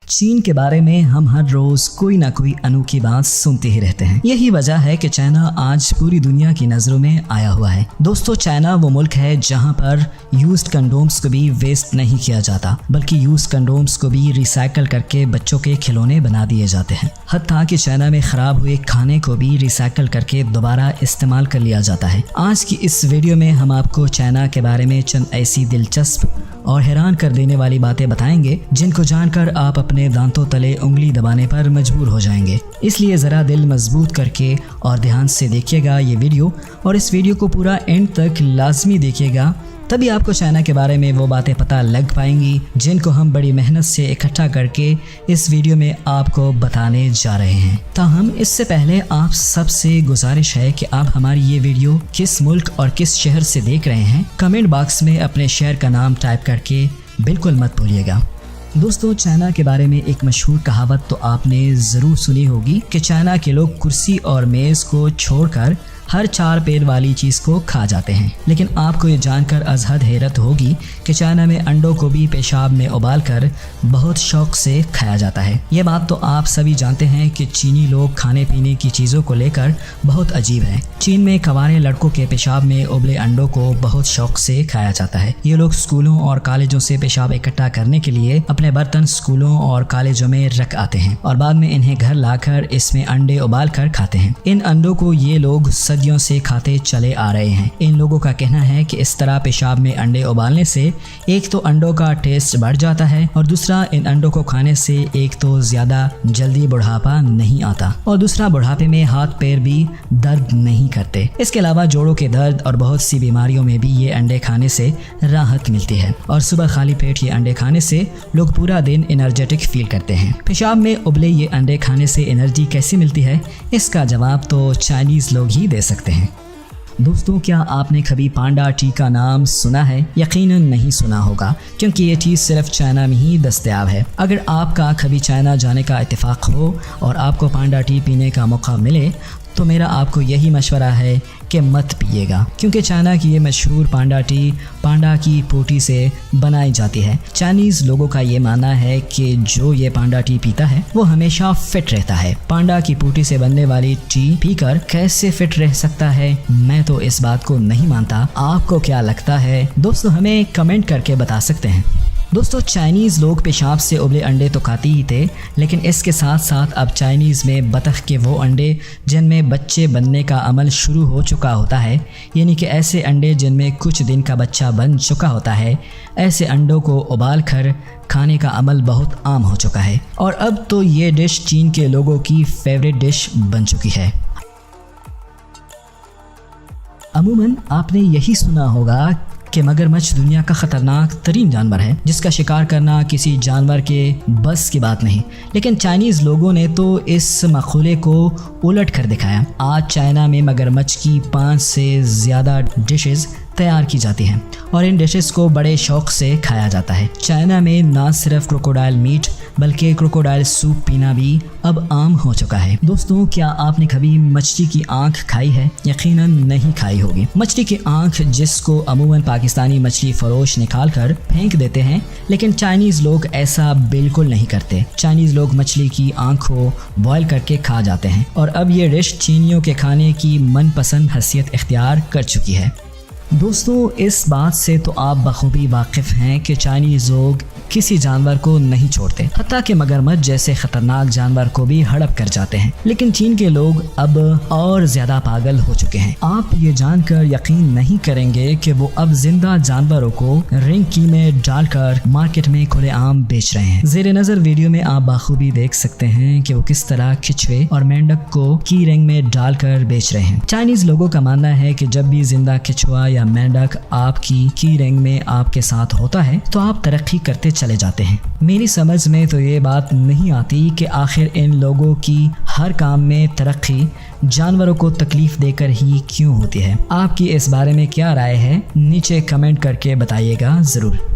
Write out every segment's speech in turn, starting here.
चीन के बारे में हम हर रोज कोई ना कोई अनोखी बात सुनते ही रहते हैं। यही वजह है कि चाइना आज पूरी दुनिया की नजरों में आया हुआ है। दोस्तों, चाइना वो मुल्क है जहां पर यूज्ड कंडोम्स को भी वेस्ट नहीं किया जाता, बल्कि यूज्ड कंडोम्स को भी रिसाइकल करके बच्चों के खिलौने बना दिए जाते हैं। हत्ता कि चाइना में खराब हुए खाने को भी रिसाइकल करके दोबारा इस्तेमाल कर लिया जाता है। आज की इस वीडियो में हम आपको चाइना के बारे में चंद ऐसी दिलचस्प और हैरान कर देने वाली बातें बताएंगे जिनको जानकर आप अपने दांतों तले उंगली दबाने पर मजबूर हो जाएंगे। इसलिए ज़रा दिल मजबूत करके और ध्यान से देखिएगा ये वीडियो, और इस वीडियो को पूरा एंड तक लाजमी देखिएगा, तभी आपको चाइना के बारे में वो बातें पता लग पाएंगी जिनको हम बड़ी मेहनत से इकट्ठा करके इस वीडियो में आपको बताने जा रहे हैं। ताहम इससे पहले आप सबसे गुजारिश है कि आप हमारी ये वीडियो किस मुल्क और किस शहर से देख रहे हैं, कमेंट बॉक्स में अपने शहर का नाम टाइप करके बिल्कुल मत भूलिएगा। दोस्तों, चाइना के बारे में एक मशहूर कहावत तो आपने ज़रूर सुनी होगी कि चाइना के लोग कुर्सी और मेज़ को छोड़कर हर 4 पैर वाली चीज़ को खा जाते हैं। लेकिन आपको ये जानकर अजहद हैरत होगी कि चाइना में अंडों को भी पेशाब में उबालकर बहुत शौक से खाया जाता है। ये बात तो आप सभी जानते हैं कि चीनी लोग खाने पीने की चीज़ों को लेकर बहुत अजीब हैं। चीन में कवारे लड़कों के पेशाब में उबले अंडों को बहुत शौक से खाया जाता है। ये लोग स्कूलों और कॉलेजों से पेशाब इकट्ठा करने के लिए अपने बर्तन स्कूलों और कॉलेजों में रख आते हैं और बाद में इन्हें घर लाकर इसमें अंडे उबाल कर खाते हैं। इन अंडों को ये लोग सदियों से खाते चले आ रहे हैं। इन लोगों का कहना है कि इस तरह पेशाब में अंडे उबालने से एक तो अंडों का टेस्ट बढ़ जाता है और दूसरा इन अंडों को खाने से एक तो ज्यादा जल्दी बुढ़ापा नहीं आता और दूसरा बुढ़ापे में हाथ पैर भी दर्द नहीं करते। इसके अलावा जोड़ों के दर्द और बहुत सी बीमारियों में भी ये अंडे खाने से राहत मिलती है और सुबह खाली पेट ये अंडे खाने से लोग पूरा दिन एनर्जेटिक फील करते हैं। पेशाब में उबले ये अंडे खाने से एनर्जी कैसे मिलती है, इसका जवाब तो चाइनीज लोग ही दे सकते हैं। दोस्तों, क्या आपने कभी पांडा टी का नाम सुना है? यकीनन नहीं सुना होगा, क्योंकि ये चीज़ सिर्फ चाइना में ही दस्तयाब है। अगर आपका कभी चाइना जाने का इत्तेफाक हो और आपको पांडा टी पीने का मौका मिले तो मेरा आपको यही मशवरा है कि मत पिएगा, क्योंकि चाइना की ये मशहूर पांडा टी पांडा की पोटी से बनाई जाती है। चाइनीज़ लोगों का ये मानना है कि जो ये पांडा टी पीता है वो हमेशा फिट रहता है। पांडा की पोटी से बनने वाली टी पीकर कैसे फिट रह सकता है, मैं तो इस बात को नहीं मानता। आपको क्या लगता है? दोस्तों, हमें कमेंट करके बता सकते हैं। दोस्तों, चाइनीज़ लोग पेशाब से उबले अंडे तो खाते ही थे, लेकिन इसके साथ साथ अब चाइनीज़ में बतख के वो अंडे जिनमें बच्चे बनने का अमल शुरू हो चुका होता है, यानी कि ऐसे अंडे जिनमें कुछ दिन का बच्चा बन चुका होता है, ऐसे अंडों को उबाल कर खाने का अमल बहुत आम हो चुका है और अब तो ये डिश चीन के लोगों की फेवरेट डिश बन चुकी है। अमूमन आपने यही सुना होगा कि मगरमच्छ दुनिया का ख़तरनाक तरीन जानवर है जिसका शिकार करना किसी जानवर के बस की बात नहीं, लेकिन चाइनीज़ लोगों ने तो इस मक़ूले को उलट कर दिखाया। आज चाइना में मगरमच्छ की 5 से ज़्यादा डिशेस तैयार की जाती हैं और इन डिशेस को बड़े शौक से खाया जाता है। चाइना में ना सिर्फ क्रोकोडाइल मीट बल्कि क्रोकोडाइल सूप पीना भी अब आम हो चुका है। दोस्तों, क्या आपने कभी मछली की आंख खाई है? यकीनन नहीं खाई होगी। मछली की आंख जिसको अमूमन पाकिस्तानी मछली फरोश निकाल कर फेंक देते हैं, लेकिन चाइनीज़ लोग ऐसा बिल्कुल नहीं करते। चाइनीज़ लोग मछली की आंख को बॉयल करके खा जाते हैं और अब ये डिश चीनियों के खाने की मनपसंद हैसियत इख्तियार कर चुकी है। दोस्तों, इस बात से तो आप बखूबी वाकिफ़ हैं कि चाइनीज़ लोग किसी जानवर को नहीं छोड़ते, हत्ता कि मगरमच्छ जैसे खतरनाक जानवर को भी हड़प कर जाते हैं। लेकिन चीन के लोग अब और ज़्यादा पागल हो चुके हैं। आप ये जानकर यकीन नहीं करेंगे कि वो अब जिंदा जानवरों को रिंग की में डालकर मार्केट में खुलेआम बेच रहे हैं। ज़ेरे नज़र वीडियो में आप बखूबी देख सकते हैं कि वो किस तरह खिचवे और मेंढक को की रिंग में डालकर बेच रहे हैं। चाइनीज़ लोगों का मानना है कि जब भी जिंदा खिचवा या मेंढक आपकी की रिंग में आपके साथ होता है तो आप तरक्की करते चले जाते हैं। मेरी समझ में तो ये बात नहीं आती कि आखिर इन लोगों की हर काम में तरक्की जानवरों को तकलीफ देकर ही क्यों होती है। आपकी इस बारे में क्या राय है, नीचे कमेंट करके बताइएगा ज़रूर।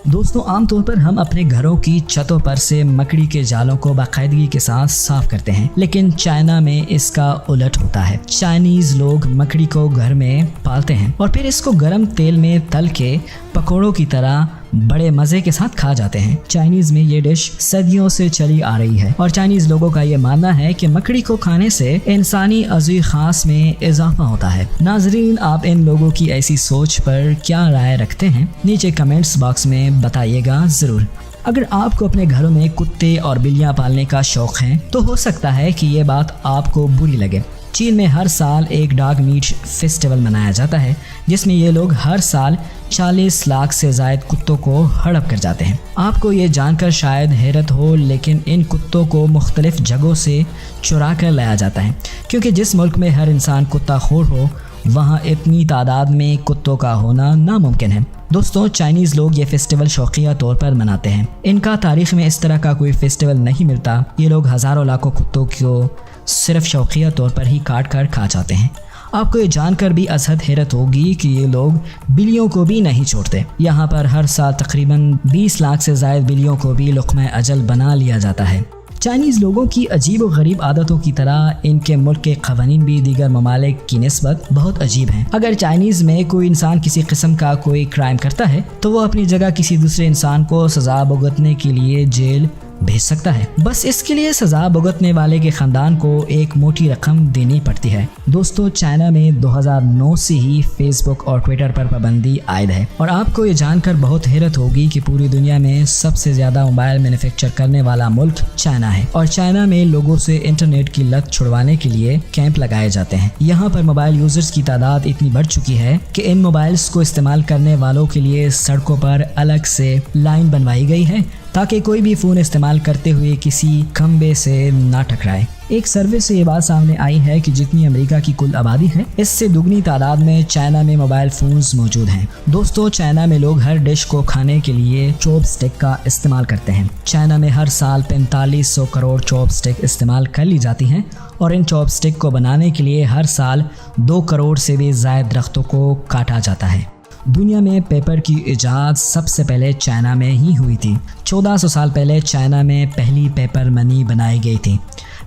दोस्तों, आमतौर पर हम अपने घरों की छतों पर से मकड़ी के जालों को बाकायदगी के साथ साफ करते हैं, लेकिन चाइना में इसका उलट होता है। चाइनीज लोग मकड़ी को घर में पालते हैं और फिर इसको गर्म तेल में तल के पकौड़ों की तरह बड़े मजे के साथ खा जाते हैं। चाइनीज में ये डिश सदियों से चली आ रही है और चाइनीज लोगों का ये मानना है कि मकड़ी को खाने से इंसानी अज़ी खास में इजाफा होता है। नाजरीन, आप इन लोगों की ऐसी सोच पर क्या राय रखते हैं? नीचे कमेंट्स बॉक्स में बताइएगा जरूर। अगर आपको अपने घरों में कुत्ते और बिल्लियां पालने का शौक है तो हो सकता है कि ये बात आपको बुरी लगे। चीन में हर साल एक डॉग मीट फेस्टिवल मनाया जाता है जिसमें ये लोग हर साल 40 लाख से ज़ायद कुत्तों को हड़प कर जाते हैं। आपको ये जानकर शायद हैरत हो, लेकिन इन कुत्तों को मुख्तलिफ जगहों से चुरा कर लाया जाता है, क्योंकि जिस मुल्क में हर इंसान कुत्ता खोर हो वहाँ इतनी तादाद में कुत्तों का होना नामुमकिन है। दोस्तों, चाइनीज़ लोग ये फेस्टिवल शौकिया तौर पर मनाते हैं। इनका तारीख में इस तरह का कोई फेस्टिवल नहीं मिलता। ये लोग हज़ारों लाखों कुत्तों को सिर्फ शौकिया तौर पर ही काट कर खा जाते हैं। आपको ये जानकर भी अजहद हैरत होगी कि ये लोग बिल्लियों को भी नहीं छोड़ते। यहाँ पर हर साल तकरीबन 20 लाख से ज़ायद बिल्लियों को भी लुक़्मा अजल बना लिया जाता है। चाइनीज़ लोगों की अजीब व गरीब आदतों की तरह इनके मुल्क के क़वानीन भी दीगर ममालिक की निस्बत बहुत अजीब हैं। अगर चाइनीज़ में कोई इंसान किसी किस्म का कोई क्राइम करता है तो वो अपनी जगह किसी दूसरे इंसान को सज़ा भुगतने के लिए जेल भेज सकता है। बस इसके लिए सजा भुगतने वाले के खानदान को एक मोटी रकम देनी पड़ती है। दोस्तों, चाइना में 2009 से ही फेसबुक और ट्विटर पर पाबंदी आयद है और आपको ये जानकर बहुत हैरत होगी कि पूरी दुनिया में सबसे ज्यादा मोबाइल मैन्युफैक्चर करने वाला मुल्क चाइना है और चाइना में लोगों से इंटरनेट की लत छुड़वाने के लिए कैंप लगाए जाते हैं। यहाँ पर मोबाइल यूजर्स की तादाद इतनी बढ़ चुकी है कि इन मोबाइल्स को इस्तेमाल करने वालों के लिए सड़कों पर अलग से लाइन बनवाई गई है ताकि कोई भी फ़ोन इस्तेमाल करते हुए किसी खंबे से ना टकराए। एक सर्वे से ये बात सामने आई है कि जितनी अमेरिका की कुल आबादी है इससे दुगनी तादाद में चाइना में मोबाइल फ़ोन्स मौजूद हैं। दोस्तों, चाइना में लोग हर डिश को खाने के लिए चॉपस्टिक का इस्तेमाल करते हैं। चाइना में हर साल 4500 करोड़ चॉपस्टिक इस्तेमाल कर ली जाती हैं और इन चॉपस्टिक को बनाने के लिए हर साल 2 करोड़ से भी ज़ायद दरख्तों को काटा जाता है। दुनिया में पेपर की इजाद सबसे पहले चाइना में ही हुई थी। 1400 साल पहले चाइना में पहली पेपर मनी बनाई गई थी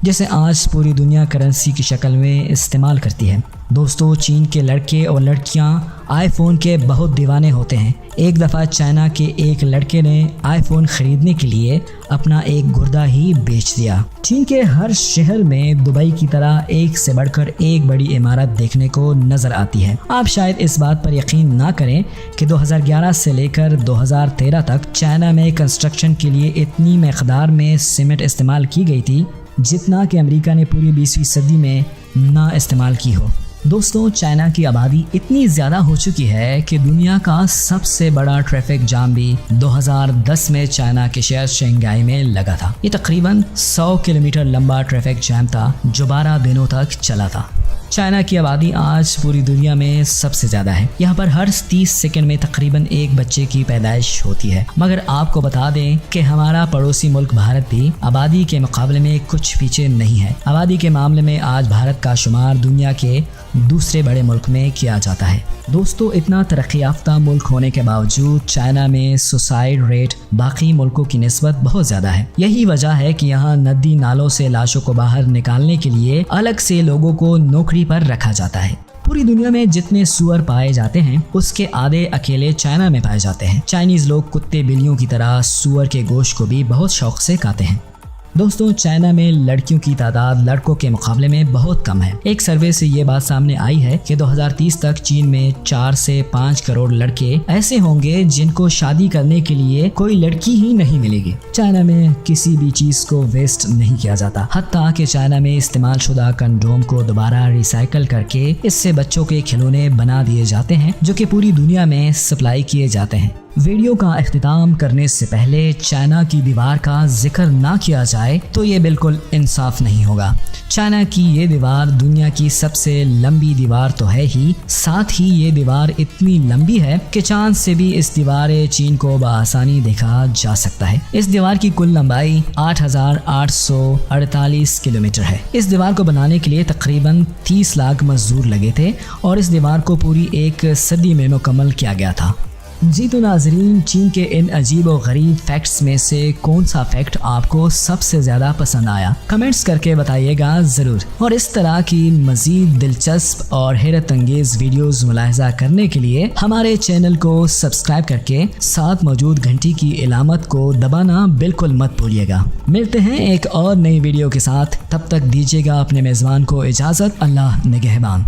जिसे आज पूरी दुनिया करेंसी की शक्ल में इस्तेमाल करती है। दोस्तों, चीन के लड़के और लड़कियां आईफोन के बहुत दीवाने होते हैं। एक दफ़ा चाइना के एक लड़के ने आईफोन ख़रीदने के लिए अपना एक गुर्दा ही बेच दिया। चीन के हर शहर में दुबई की तरह एक से बढ़कर एक बड़ी इमारत देखने को नज़र आती है। आप शायद इस बात पर यकीन ना करें कि 2011 से लेकर 2013 तक चाइना में कंस्ट्रक्शन के लिए इतनी मकदार में सीमेंट इस्तेमाल की गई थी जितना कि अमेरिका ने पूरी 20वीं सदी में ना इस्तेमाल की हो। दोस्तों, चाइना की आबादी इतनी ज़्यादा हो चुकी है कि दुनिया का सबसे बड़ा ट्रैफिक जाम भी 2010 में चाइना के शहर शंघाई में लगा था। ये तकरीबन 100 किलोमीटर लंबा ट्रैफिक जाम था जो 12 दिनों तक चला था। चाइना की आबादी आज पूरी दुनिया में सबसे ज़्यादा है। यहाँ पर हर 30 सेकंड में तकरीबन एक बच्चे की पैदाइश होती है। मगर आपको बता दें कि हमारा पड़ोसी मुल्क भारत भी आबादी के मुकाबले में कुछ पीछे नहीं है। आबादी के मामले में आज भारत का शुमार दुनिया के दूसरे बड़े मुल्क में किया जाता है। दोस्तों, इतना तरक्की याफ्ता मुल्क होने के बावजूद चाइना में सुसाइड रेट बाकी मुल्कों की निस्बत बहुत ज़्यादा है। यही वजह है कि यहाँ नदी नालों से लाशों को बाहर निकालने के लिए अलग से लोगों को नौकरी पर रखा जाता है। पूरी दुनिया में जितने सुअर पाए जाते हैं उसके आधे अकेले चाइना में पाए जाते हैं। चाइनीज लोग कुत्ते बिल्लियों की तरह सुअर के गोश्त को भी बहुत शौक से खाते हैं। दोस्तों, चाइना में लड़कियों की तादाद लड़कों के मुकाबले में बहुत कम है। एक सर्वे से ये बात सामने आई है कि 2030 तक चीन में 4 से 5 करोड़ लड़के ऐसे होंगे जिनको शादी करने के लिए कोई लड़की ही नहीं मिलेगी। चाइना में किसी भी चीज को वेस्ट नहीं किया जाता, हत्ता कि चाइना में इस्तेमाल शुदा कंडोम को दोबारा रिसाइकल करके इससे बच्चों के खिलौने बना दिए जाते हैं जो कि पूरी दुनिया में सप्लाई किए जाते हैं। वीडियो का इख्तिताम करने से पहले चाइना की दीवार का जिक्र ना किया जाए तो ये बिल्कुल इंसाफ नहीं होगा। चाइना की ये दीवार दुनिया की सबसे लंबी दीवार तो है ही, साथ ही ये दीवार इतनी लंबी है कि चांद से भी इस दीवार चीन को बआसानी देखा जा सकता है। इस दीवार की कुल लंबाई 8,848 किलोमीटर है। इस दीवार को बनाने के लिए तकरीबन 30 लाख मजदूर लगे थे और इस दीवार को पूरी एक सदी में मुकम्मल किया गया था। जी तो नाजरीन, चीन के इन अजीब और गरीब फैक्ट्स में से कौन सा फैक्ट आपको सबसे ज़्यादा पसंद आया, कमेंट्स करके बताइएगा ज़रूर। और इस तरह की मज़ीद दिलचस्प और हैरत अंगेज़ वीडियोज़ मुलाहिज़ा करने के लिए हमारे चैनल को सब्सक्राइब करके साथ मौजूद घंटी की इलामत को दबाना बिल्कुल मत भूलिएगा। मिलते हैं एक और नई वीडियो के साथ, तब तक दीजिएगा अपने मेज़बान को इजाज़त। अल्लाह निगहबान।